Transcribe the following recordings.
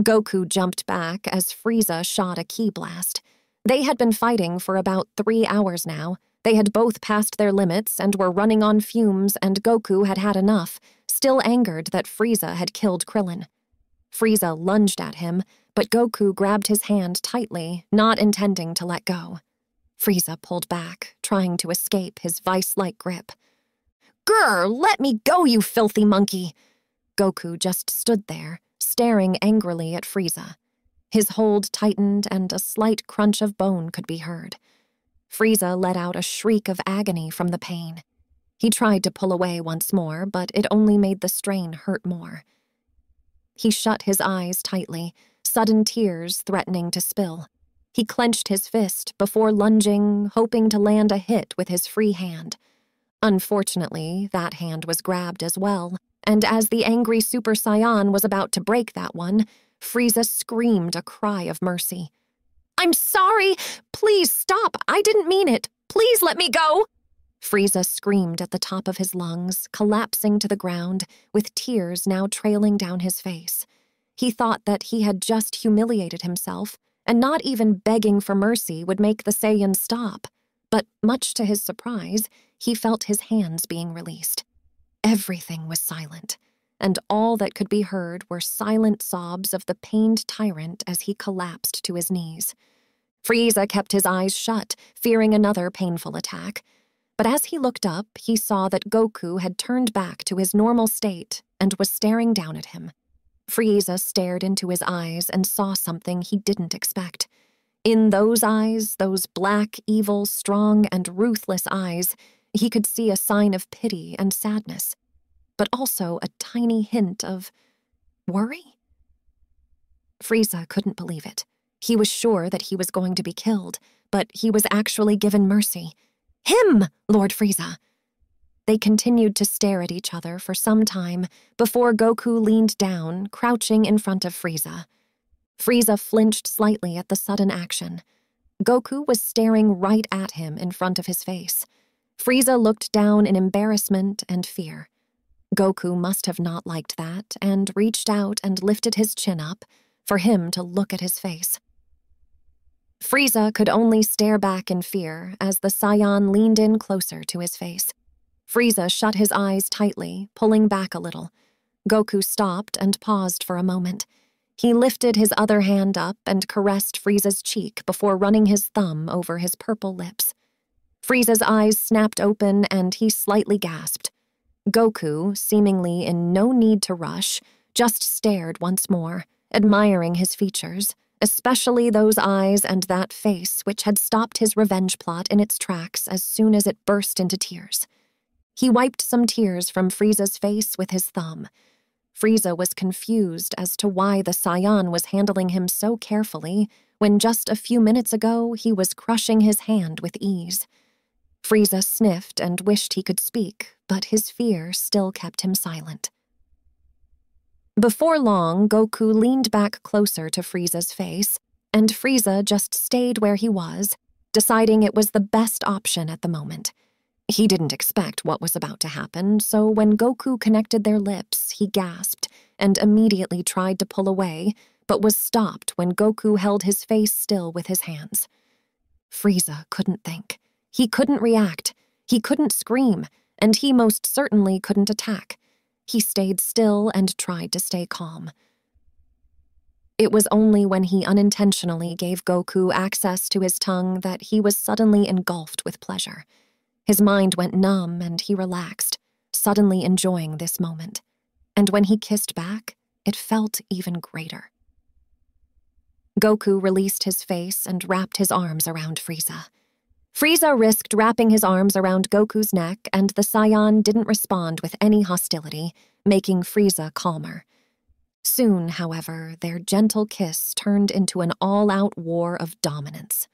Goku jumped back as Frieza shot a ki blast. They had been fighting for about 3 hours now. They had both passed their limits and were running on fumes, and Goku had had enough, still angered that Frieza had killed Krillin. Frieza lunged at him, but Goku grabbed his hand tightly, not intending to let go. Frieza pulled back, trying to escape his vice-like grip. "Grr, let me go, you filthy monkey!" Goku just stood there, staring angrily at Frieza. His hold tightened and a slight crunch of bone could be heard. Frieza let out a shriek of agony from the pain. He tried to pull away once more, but it only made the strain hurt more. He shut his eyes tightly, sudden tears threatening to spill. He clenched his fist before lunging, hoping to land a hit with his free hand. Unfortunately, that hand was grabbed as well, and as the angry Super Saiyan was about to break that one, Frieza screamed a cry of mercy. "I'm sorry! Please stop! I didn't mean it! Please let me go!" Frieza screamed at the top of his lungs, collapsing to the ground, with tears now trailing down his face. He thought that he had just humiliated himself, and not even begging for mercy would make the Saiyan stop. But much to his surprise, he felt his hands being released. Everything was silent, and all that could be heard were silent sobs of the pained Tyrant as he collapsed to his knees. Frieza kept his eyes shut, fearing another painful attack. But as he looked up, he saw that Goku had turned back to his normal state and was staring down at him. Frieza stared into his eyes and saw something he didn't expect. In those eyes, those black, evil, strong, and ruthless eyes, he could see a sign of pity and sadness, but also a tiny hint of worry. Frieza couldn't believe it. He was sure that he was going to be killed, but he was actually given mercy. "Him, Lord Frieza!" They continued to stare at each other for some time before Goku leaned down, crouching in front of Frieza. Frieza flinched slightly at the sudden action. Goku was staring right at him in front of his face. Frieza looked down in embarrassment and fear. Goku must have not liked that and reached out and lifted his chin up for him to look at his face. Frieza could only stare back in fear as the Saiyan leaned in closer to his face. Frieza shut his eyes tightly, pulling back a little. Goku stopped and paused for a moment. He lifted his other hand up and caressed Frieza's cheek before running his thumb over his purple lips. Frieza's eyes snapped open and he slightly gasped. Goku, seemingly in no need to rush, just stared once more, admiring his features, especially those eyes and that face which had stopped his revenge plot in its tracks as soon as it burst into tears. He wiped some tears from Frieza's face with his thumb. Frieza was confused as to why the Saiyan was handling him so carefully when just a few minutes ago he was crushing his hand with ease. Frieza sniffed and wished he could speak, but his fear still kept him silent. Before long, Goku leaned back closer to Frieza's face, and Frieza just stayed where he was, deciding it was the best option at the moment. He didn't expect what was about to happen, so when Goku connected their lips, he gasped and immediately tried to pull away, but was stopped when Goku held his face still with his hands. Frieza couldn't think. He couldn't react. He couldn't scream, and he most certainly couldn't attack. He stayed still and tried to stay calm. It was only when he unintentionally gave Goku access to his tongue that he was suddenly engulfed with pleasure. His mind went numb and he relaxed, suddenly enjoying this moment. And when he kissed back, it felt even greater. Goku released his face and wrapped his arms around Frieza. Frieza risked wrapping his arms around Goku's neck, and the Saiyan didn't respond with any hostility, making Frieza calmer. Soon, however, their gentle kiss turned into an all-out war of dominance.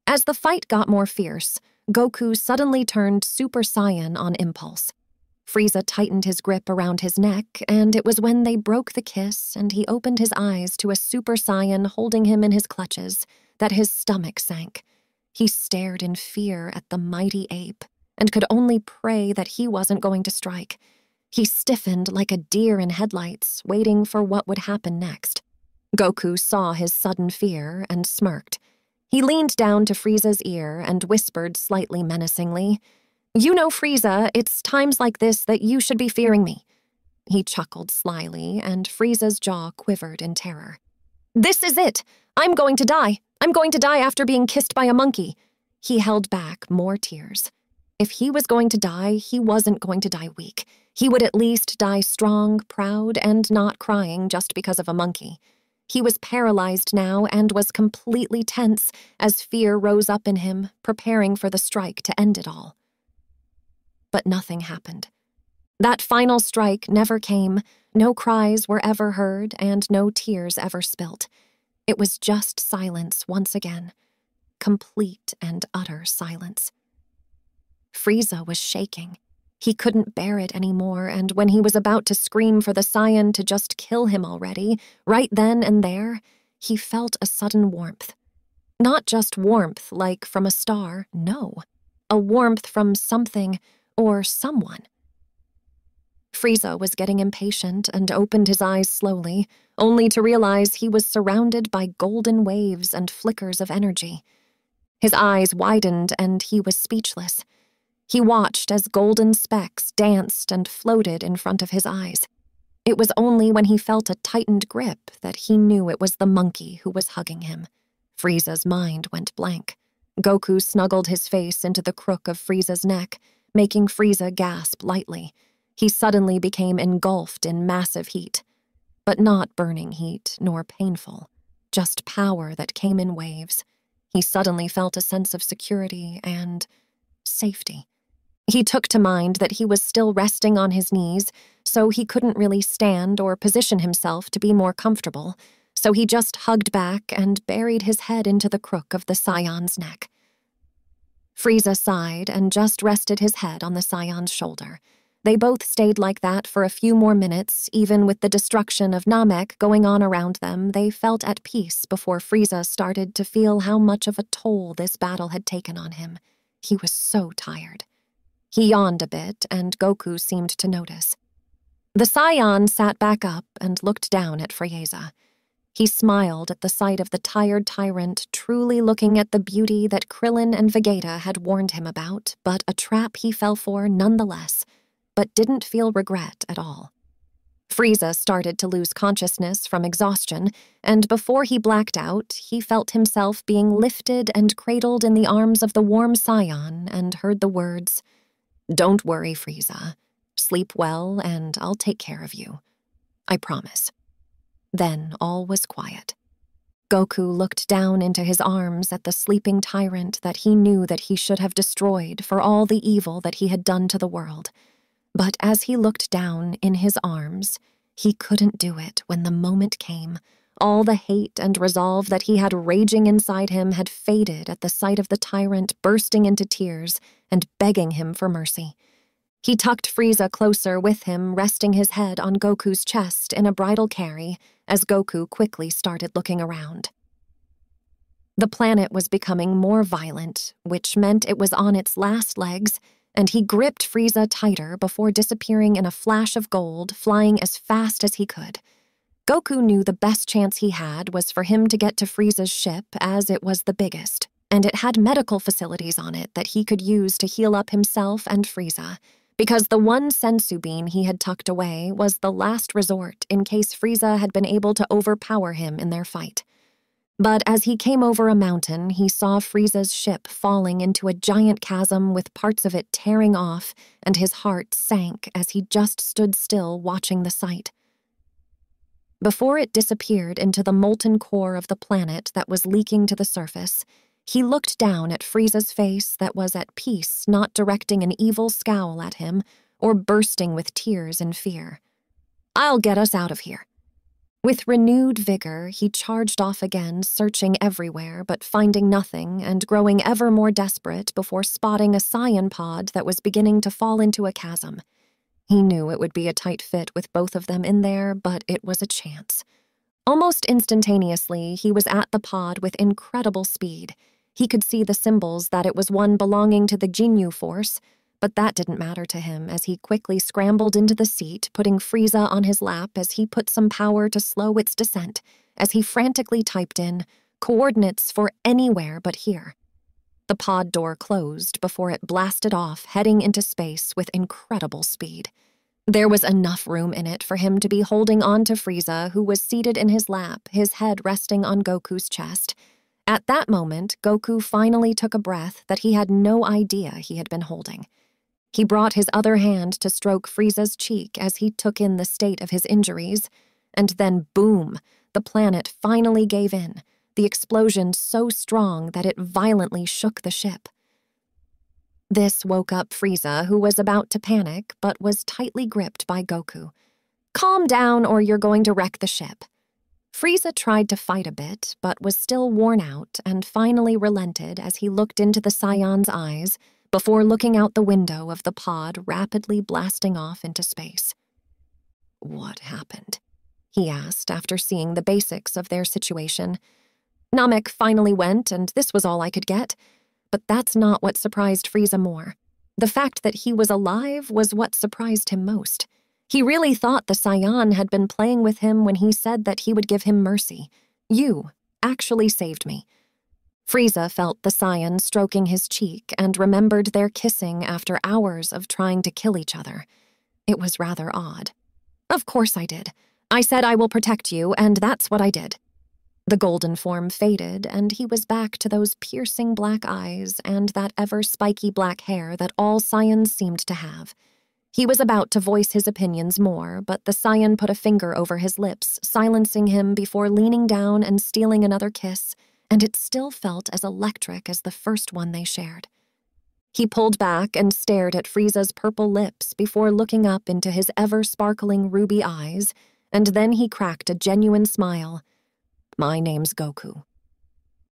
As the fight got more fierce, Goku suddenly turned Super Saiyan on impulse. Frieza tightened his grip around his neck, and it was when they broke the kiss and he opened his eyes to a Super Saiyan holding him in his clutches that his stomach sank. He stared in fear at the mighty ape and could only pray that he wasn't going to strike. He stiffened like a deer in headlights, waiting for what would happen next. Goku saw his sudden fear and smirked. He leaned down to Frieza's ear and whispered slightly menacingly, "You know, Frieza, it's times like this that you should be fearing me." He chuckled slyly, and Frieza's jaw quivered in terror. "This is it! I'm going to die! I'm going to die after being kissed by a monkey!" He held back more tears. If he was going to die, he wasn't going to die weak. He would at least die strong, proud, and not crying just because of a monkey. He was paralyzed now and was completely tense as fear rose up in him, preparing for the strike to end it all. But nothing happened. That final strike never came, no cries were ever heard, and no tears ever spilt. It was just silence once again. Complete and utter silence. Frieza was shaking. He couldn't bear it anymore, and when he was about to scream for the Saiyan to just kill him already, right then and there, he felt a sudden warmth. Not just warmth like from a star, no. A warmth from something or someone. Frieza was getting impatient and opened his eyes slowly, only to realize he was surrounded by golden waves and flickers of energy. His eyes widened and he was speechless. He watched as golden specks danced and floated in front of his eyes. It was only when he felt a tightened grip that he knew it was the monkey who was hugging him. Frieza's mind went blank. Goku snuggled his face into the crook of Frieza's neck, making Frieza gasp lightly. He suddenly became engulfed in massive heat. But not burning heat, nor painful. Just power that came in waves. He suddenly felt a sense of security and safety. He took to mind that he was still resting on his knees, so he couldn't really stand or position himself to be more comfortable, so he just hugged back and buried his head into the crook of the Saiyan's neck. Frieza sighed and just rested his head on the Saiyan's shoulder. They both stayed like that for a few more minutes. Even with the destruction of Namek going on around them, they felt at peace before Frieza started to feel how much of a toll this battle had taken on him. He was so tired. He yawned a bit, and Goku seemed to notice. The Saiyan sat back up and looked down at Frieza. He smiled at the sight of the tired Tyrant truly looking at the beauty that Krillin and Vegeta had warned him about, but a trap he fell for nonetheless, but didn't feel regret at all. Frieza started to lose consciousness from exhaustion, and before he blacked out, he felt himself being lifted and cradled in the arms of the warm Saiyan and heard the words, "Don't worry, Frieza. Sleep well, and I'll take care of you. I promise." Then all was quiet. Goku looked down into his arms at the sleeping Tyrant that he knew that he should have destroyed for all the evil that he had done to the world. But as he looked down in his arms, he couldn't do it when the moment came. All the hate and resolve that he had raging inside him had faded at the sight of the Tyrant bursting into tears and begging him for mercy. He tucked Frieza closer with him, resting his head on Goku's chest in a bridal carry as Goku quickly started looking around. The planet was becoming more violent, which meant it was on its last legs, and he gripped Frieza tighter before disappearing in a flash of gold, flying as fast as he could. Goku knew the best chance he had was for him to get to Frieza's ship, as it was the biggest, and it had medical facilities on it that he could use to heal up himself and Frieza, because the one sensu bean he had tucked away was the last resort in case Frieza had been able to overpower him in their fight. But as he came over a mountain, he saw Frieza's ship falling into a giant chasm with parts of it tearing off, and his heart sank as he just stood still watching the sight. Before it disappeared into the molten core of the planet that was leaking to the surface, he looked down at Frieza's face that was at peace, not directing an evil scowl at him or bursting with tears in fear. "I'll get us out of here." With renewed vigor, he charged off again, searching everywhere but finding nothing and growing ever more desperate before spotting a Saiyan pod that was beginning to fall into a chasm. He knew it would be a tight fit with both of them in there, but it was a chance. Almost instantaneously, he was at the pod with incredible speed. He could see the symbols that it was one belonging to the Jinyu force, But that didn't matter to him as he quickly scrambled into the seat, putting Frieza on his lap as he put some power to slow its descent, as he frantically typed in coordinates for anywhere but here. The pod door closed before it blasted off, heading into space with incredible speed. There was enough room in it for him to be holding on to Frieza, who was seated in his lap, his head resting on Goku's chest. At that moment, Goku finally took a breath that he had no idea he had been holding. He brought his other hand to stroke Frieza's cheek as he took in the state of his injuries, and then boom, the planet finally gave in, the explosion so strong that it violently shook the ship. This woke up Frieza, who was about to panic, but was tightly gripped by Goku. "Calm down or you're going to wreck the ship." Frieza tried to fight a bit, but was still worn out and finally relented as he looked into the Scion's eyes before looking out the window of the pod rapidly blasting off into space. "What happened?" he asked after seeing the basics of their situation. "Namek finally went, and this was all I could get. But that's not what surprised Frieza more. The fact that he was alive was what surprised him most. He really thought the Scion had been playing with him when he said that he would give him mercy. You actually saved me." Frieza felt the Scion stroking his cheek and remembered their kissing after hours of trying to kill each other. It was rather odd. "Of course I did. I said I will protect you, and that's what I did." The golden form faded, and he was back to those piercing black eyes and that ever-spiky black hair that all Scions seemed to have. He was about to voice his opinions more, but the Scion put a finger over his lips, silencing him before leaning down and stealing another kiss, and it still felt as electric as the first one they shared. He pulled back and stared at Frieza's purple lips before looking up into his ever-sparkling ruby eyes, and then he cracked a genuine smile. "My name's Goku.